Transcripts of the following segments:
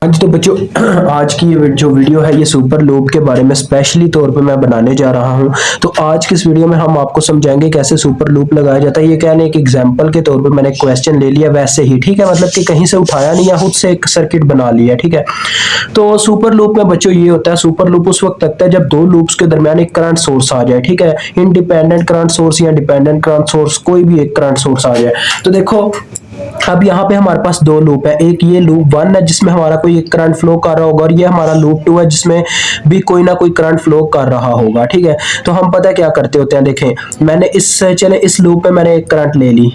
हाँ जी, तो बच्चों आज की ये जो वीडियो है ये सुपर लूप के बारे में स्पेशली तौर पे मैं बनाने जा रहा हूँ। तो आज की इस वीडियो में हम आपको समझाएंगे कैसे सुपर लूप लगाया जाता है। ये क्या है, एक एग्जांपल के तौर पे मैंने क्वेश्चन ले लिया वैसे ही, ठीक है, मतलब कि कहीं से उठाया नहीं है, खुद से एक सर्किट बना लिया, ठीक है। तो सुपर लूप में बच्चों ये होता है, सुपर लूप उस वक्त लगता है जब दो लूप्स के दरमियान एक करंट सोर्स आ जाए, ठीक है, इंडिपेंडेंट करंट सोर्स या डिपेंडेंट करंट सोर्स, कोई भी एक करंट सोर्स आ जाए। तो देखो अब यहाँ पे हमारे पास दो लूप है, एक ये लूप वन है जिसमें हमारा कोई एक करंट फ्लो कर रहा होगा, और ये हमारा लूप टू है जिसमें भी कोई ना कोई करंट फ्लो कर रहा होगा, ठीक है। तो हम पता क्या करते होते हैं, देखें मैंने इस लूप पे मैंने एक करंट ले ली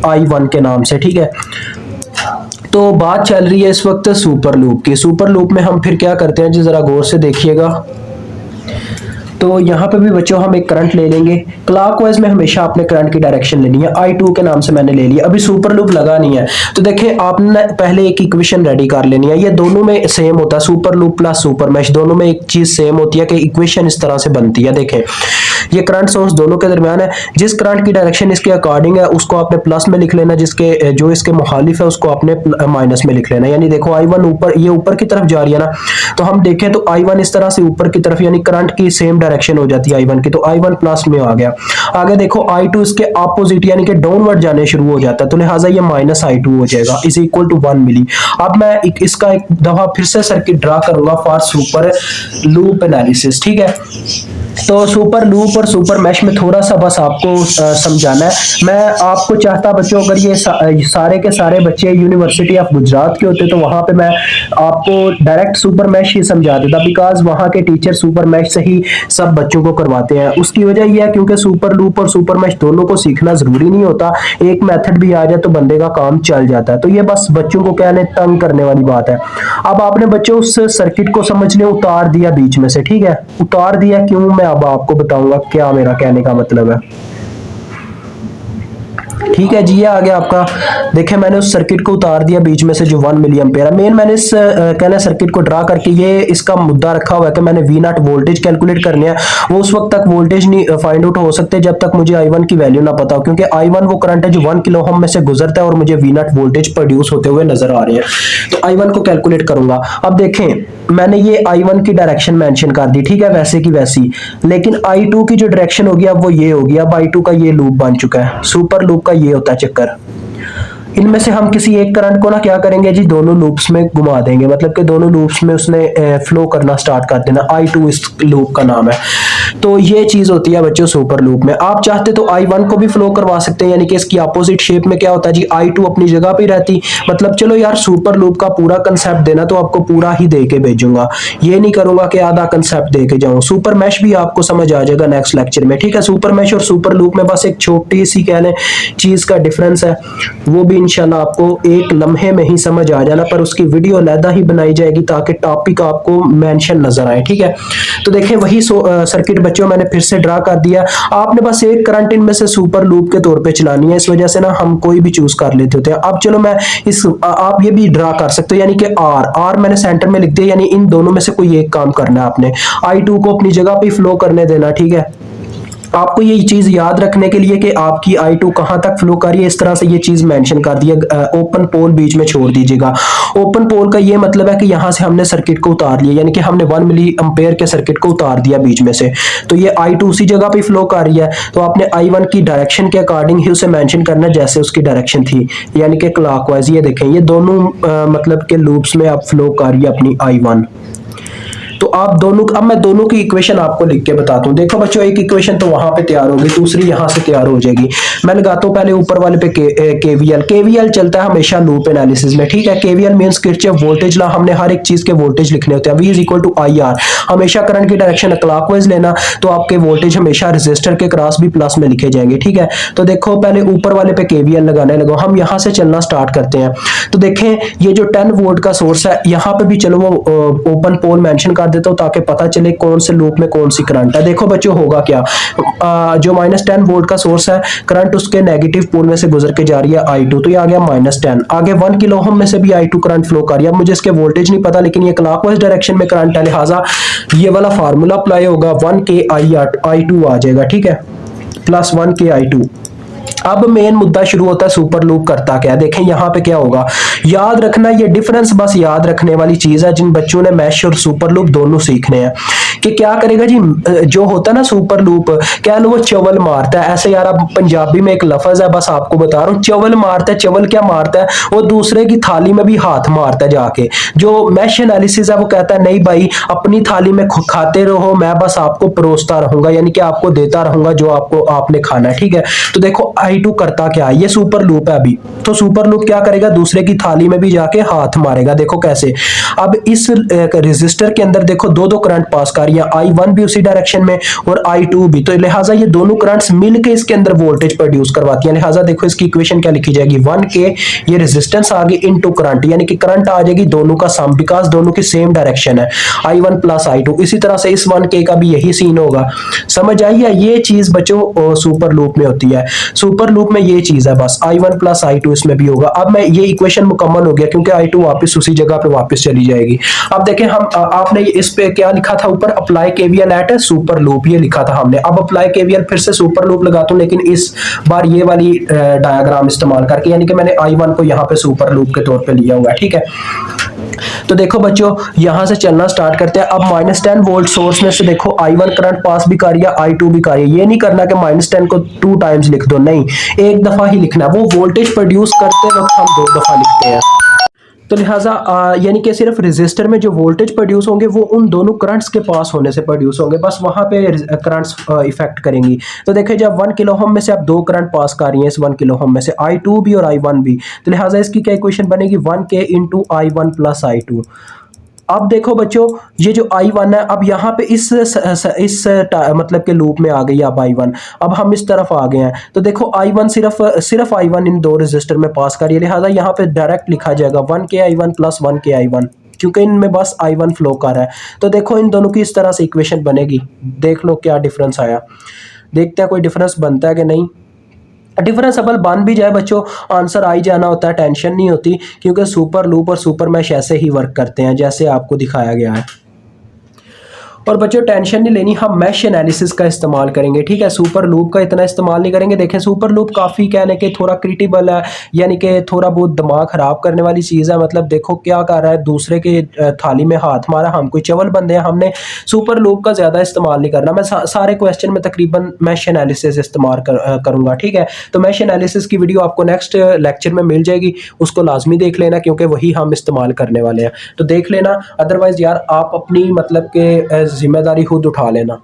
I1 के नाम से, ठीक है। तो बात चल रही है इस वक्त सुपर लूप की। सुपर लूप में हम फिर क्या करते हैं जी, जरा गौर से देखिएगा। तो यहाँ पे भी बच्चों हम एक करंट ले लेंगे, क्लॉकवाइज में हमेशा अपने करंट की डायरेक्शन लेनी है। I2 के नाम से मैंने ले लिया, अभी सुपर लूप लगा नहीं है। तो देखें आपने पहले एक इक्वेशन रेडी कर लेनी है, ये दोनों में सेम होता है, super loop plus super mesh दोनों में एक चीज सेम होती है कि इक्वेशन इस तरह से बनती है। देखें ये करंट सोर्स दोनों के दरमियान है, जिस करंट की डायरेक्शन इसके अकॉर्डिंग है उसको आपने प्लस में लिख लेना, जिसके जो इसके मुखालिफ है उसको आपने माइनस में लिख लेना। यानी देखो I1 ऊपर, ये ऊपर की तरफ जा रही है ना, तो हम देखें तो I1 इस तरह से ऊपर की तरफ, यानी करंट की सेम डायरेक्शन हो जाती है I1 की, तो I1 प्लस में आ गया। आगे देखो I2 इसके अपोजिट यानी कि डाउनवर्ड जाने शुरू हो जाता है, तो लिहाजा ये माइनस I2 हो जाएगा, इज इक्वल टू 1 मिली। अब मैं इसका एक दफा फिर से सर्किट ड्रा करूंगा फॉर सुपर लूप एनालिसिस, ठीक है। तो सुपर लूप और सुपर मैश में थोड़ा सा बस आपको समझाना है। मैं आपको चाहता बच्चों, अगर ये सारे के सारे बच्चे यूनिवर्सिटी ऑफ गुजरात के होते तो वहां पे मैं आपको डायरेक्ट सुपर मैश ही समझा देता, बिकॉज वहां के टीचर सुपर मैश से ही सब बच्चों को करवाते हैं। उसकी वजह यह है क्योंकि सुपर लूप और सुपर मैश दोनों को सीखना जरूरी नहीं होता, एक मेथड भी आ जाए तो बंदे का काम चल जाता है। तो ये बस बच्चों को कहने तंग करने वाली बात है। अब आपने बच्चों उस सर्किट को समझने उतार दिया बीच में से, ठीक है, उतार दिया क्यों, मैं अब आपको बताऊंगा क्या मेरा कहने का मतलब है, ठीक है जी। ये आ गया आपका, देखें मैंने उस सर्किट को उतार दिया बीच में से जो 1 मिली एम्पेयर है। मेन मैंने इस कहना सर्किट को ड्रा करके ये इसका मुद्दा रखा हुआ है कि मैंने V0 वोल्टेज कैलकुलेट करनी है। वो उस वक्त तक वोल्टेज नहीं फाइंड आउट हो सकते जब तक मुझे I1 की वैल्यू ना पता हो, क्योंकि I1 वो करंट है जो 1 किलो ओम में से गुजरता है और मुझे V0 वोल्टेज प्रोड्यूस होते हुए नजर आ रहे हैं। तो I1 को कैलकुलेट करूंगा। अब देखें मैंने ये I1 की डायरेक्शन मेंशन कर दी, ठीक है, वैसे की वैसी, लेकिन I2 की जो डायरेक्शन होगी अब वो ये होगी। अब I2 का ये लूप बन चुका है, सुपर लूप का ये होता है चक्कर। इनमें से हम किसी एक करंट को ना क्या करेंगे जी, दोनों लूप्स में घुमा देंगे, मतलब कि दोनों लूप्स में उसने फ्लो करना स्टार्ट कर देना। I2 इस लूप का नाम है। तो ये चीज होती है बच्चों सुपर लूप में। आप चाहते तो I1 को भी फ्लो करवा सकते हैं, यानी कि इसकी अपोजिट शेप में क्या होता है जी, I2 अपनी जगह पे रहती। मतलब चलो यार सुपर लूप का पूरा कंसेप्ट देना तो आपको पूरा ही दे के भेजूंगा, ये नहीं करूंगा कि आधा कंसेप्ट दे के जाऊं। सुपर मैश भी आपको समझ आ जाएगा नेक्स्ट लेक्चर में, ठीक है। सुपर मैश और सुपर लूप में बस एक छोटी सी कह लें चीज का डिफरेंस है, वो भी इंशाल्लाह आपको एक लम्हे में ही समझ आ जाना, पर उसकी वीडियो अलग ही बनाई जाएगी ताकि टॉपिक आपको मेंशन नजर आए, ठीक है। तो देखें वही सर्किट बच्चों मैंने फिर से ड्रा कर दिया। आपने बस एक करंट इनमें से सुपर लूप के तौर पे चलानी है, इस वजह से ना हम कोई भी चूज कर लेते होते हैं। अब चलो मैं आप ये भी ड्रा कर सकते हो, यानी कि आर मैंने सेंटर में लिख दिया, यानी इन दोनों में से कोई एक काम करना है आपने। I2 को अपनी जगह पे फ्लो करने देना, ठीक है। आपको ये चीज याद रखने के लिए कि आपकी I2 कहां तक फ्लो कर रही है, इस तरह से ये चीज मेंशन कर दी है। ओपन पोल बीच में छोड़ दीजिएगा। ओपन पोल का ये मतलब है कि यहां से हमने सर्किट को उतार लिया, यानी कि हमने 1 मिली एम्पेयर के सर्किट को उतार दिया बीच में से। तो ये I2 उसी जगह पे फ्लो कर रही है, तो आपने I1 की डायरेक्शन के अकॉर्डिंग ही उसे मेंशन करना जैसे उसकी डायरेक्शन थी, यानी कि क्लॉकवाइज। ये देखें ये दोनों मतलब के लूप्स में आप फ्लो कर रही है अपनी I1। तो आप दोनों, अब मैं दोनों की इक्वेशन आपको लिख के बताता हूं। देखो बच्चों एक इक्वेशन तो वहां पे तैयार होगी, दूसरी यहां से तैयार हो जाएगी। मैं लगाता हूं पहले ऊपर वाले पे केवीएल चलता है हमेशा लूप एनालिसिस में, ठीक है। KVL means Kirchhoff voltage law. हमने हर एक चीज के वोल्टेज लिखने होते हैं। V is equal to IR, हमेशा करंट की डायरेक्शन क्लॉकवाइज लेना, तो आपके वोल्टेज हमेशा रेजिस्टर के क्रॉस भी प्लस में लिखे जाएंगे, ठीक है। तो देखो पहले ऊपर वाले पे केवीएल लगाने लगो, हम यहां से चलना स्टार्ट करते हैं। तो देखें ये जो 10 वोल्ट का सोर्स है, यहां पे भी चलो वो ओपन पोल मेंशन कर देता हूं ताकि पता चले कौन से लूप में कौन सी करंट है। देखो बच्चों होगा क्या, जो -10 वोल्ट का सोर्स है, करंट उसके नेगेटिव पोल में से गुजर के जा रही है I2, तो ये आ गया -10। आगे 1 किलो ओम में से भी I2 करंट फ्लो कर रही है। अब मुझे इसके वोल्टेज नहीं पता, लेकिन ये क्लॉकवाइज डायरेक्शन में करंट है, लिहाजा ये वाला फार्मूला अप्लाई होगा, 1 के I2 आ जाएगा, ठीक है, प्लस 1 के I2। अब मेन मुद्दा शुरू होता है सुपर लूप करता क्या है। देखें यहाँ पे क्या होगा, याद रखना ये डिफरेंस बस याद रखने वाली चीज है जिन बच्चों ने मैश और सुपर लूप दोनों सीखने हैं। कि क्या करेगा जी, जो होता है ना सुपर लूप, कह लो वो चवल मारता है ऐसे यार, अब पंजाबी में एक लफज है बस आपको बता रहा हूँ, चवल मारता है। चवल क्या मारता है, वो दूसरे की थाली में भी हाथ मारता है जाके। जो मैश एनालिसिस है वो कहता है नहीं भाई अपनी थाली में खाते रहो, मैं बस आपको परोसता रहूंगा, यानी कि आपको देता रहूंगा जो आपको आपने खाना है, ठीक है। तो देखो I2 करता क्या है, ये सुपर लूप है अभी। तो सुपर लूप क्या करेगा, दूसरे की थाली में भी जाके हाथ मारेगा। देखो कैसे, अब इस रेजिस्टर के अंदर देखो दो दो करंट पास कर रही है, I1 भी उसी डायरेक्शन में और I2 भी, तो लिहाजा ये दोनों करंट्स मिलके इसके अंदर वोल्टेज प्रोड्यूस करवाती हैं। लिहाजा देखो इसकी इक्वेशन क्या लिखी जाएगी, 1K ये रेजिस्टेंस आ गई इनटू करंट, यानी कि करंट आ जाएगी दोनों का सम, बिकॉज दोनों की सेम डायरेक्शन है, I1 प्लस I2। इसी तरह से इस 1K का भी यही सीन होगा। समझ आई है, ये चीज बच्चों सुपर लूप में होती है। सुपर लूप में ये चीज है बस, I1 प्लस I2 इसमें भी होगा। अब मैं ये इक्वेशन मुकम्मल हो गया क्योंकि I2 वापस उसी जगह पे वापस चली जाएगी। अब देखें हम आपने इस पे क्या लिखा था ऊपर, apply KVL at super loop, ये लिखा था हमने। अब अप्लाई केवीएल फिर से सुपर लूप लगाता हूं, लेकिन इस बार ये वाली डायग्राम इस्तेमाल करके, यानी कि मैंने I1 को यहाँ पे सुपर लूप के तौर पे लिया हुआ है, ठीक है। तो देखो बच्चों यहां से चलना स्टार्ट करते हैं। अब -10 वोल्ट सोर्स में से देखो I1 करंट पास भी कर रही है, I2 भी कर रही है। ये नहीं करना कि -10 को 2 टाइम्स लिख दो, नहीं, एक दफा ही लिखना है। वो वोल्टेज प्रोड्यूस करते वक्त हम 2 दफा लिखते हैं। तो लिहाजा यानी कि सिर्फ रेजिस्टर में जो वोल्टेज प्रोड्यूस होंगे वो उन दोनों करंट्स के पास होने से प्रोड्यूस होंगे, बस वहां पे करंट्स इफेक्ट करेंगी। तो देखिए जब 1 किलो ओम में से आप 2 करंट पास कर रही हैं, इस 1 किलो ओम में से I2 भी और I1 भी, तो लिहाजा इसकी क्या इक्वेशन बनेगी, 1K into I1 plus I2। अब देखो बच्चों ये जो I1 है, अब यहाँ पे मतलब के लूप में आ गई अब I1। अब हम इस तरफ आ गए हैं, तो देखो I1 सिर्फ I1 इन दो रेजिस्टर में पास करिए, लिहाजा यहाँ पे डायरेक्ट लिखा जाएगा 1K I1 plus 1K I1, क्योंकि इनमें बस I1 फ्लो कर रहा है। तो देखो इन दोनों की इस तरह से इक्वेशन बनेगी, देख लो क्या डिफरेंस आया। देखते हैं कोई डिफरेंस बनता है कि नहीं। डिफरेंस अबल बन भी जाए बच्चों, आंसर आ ही जाना होता है, टेंशन नहीं होती, क्योंकि सुपर लूप और सुपर मैश ऐसे ही वर्क करते हैं जैसे आपको दिखाया गया है। और बच्चों टेंशन नहीं लेनी, हम मैश एनालिसिस का इस्तेमाल करेंगे, ठीक है, सुपर लूप का इतना इस्तेमाल नहीं करेंगे। देखें सुपर लूप काफ़ी कहने के थोड़ा क्रिटिकल है, यानी कि थोड़ा बहुत दिमाग ख़राब करने वाली चीज़ है। मतलब देखो क्या कर रहा है, दूसरे के थाली में हाथ मारा, हम कोई चवल बंदे हैं, हमने सुपर लूप का ज़्यादा इस्तेमाल नहीं करना। मैं सारे क्वेश्चन में तकरीबन मैश एनालिसिस इस्तेमाल करूँगा, ठीक है। तो मैश एनालिसिस की वीडियो आपको नेक्स्ट लेक्चर में मिल जाएगी, उसको लाजमी देख लेना क्योंकि वही हम इस्तेमाल करने वाले हैं। तो देख लेना, अदरवाइज़ यार आप अपनी मतलब के जिम्मेदारी खुद उठा लेना।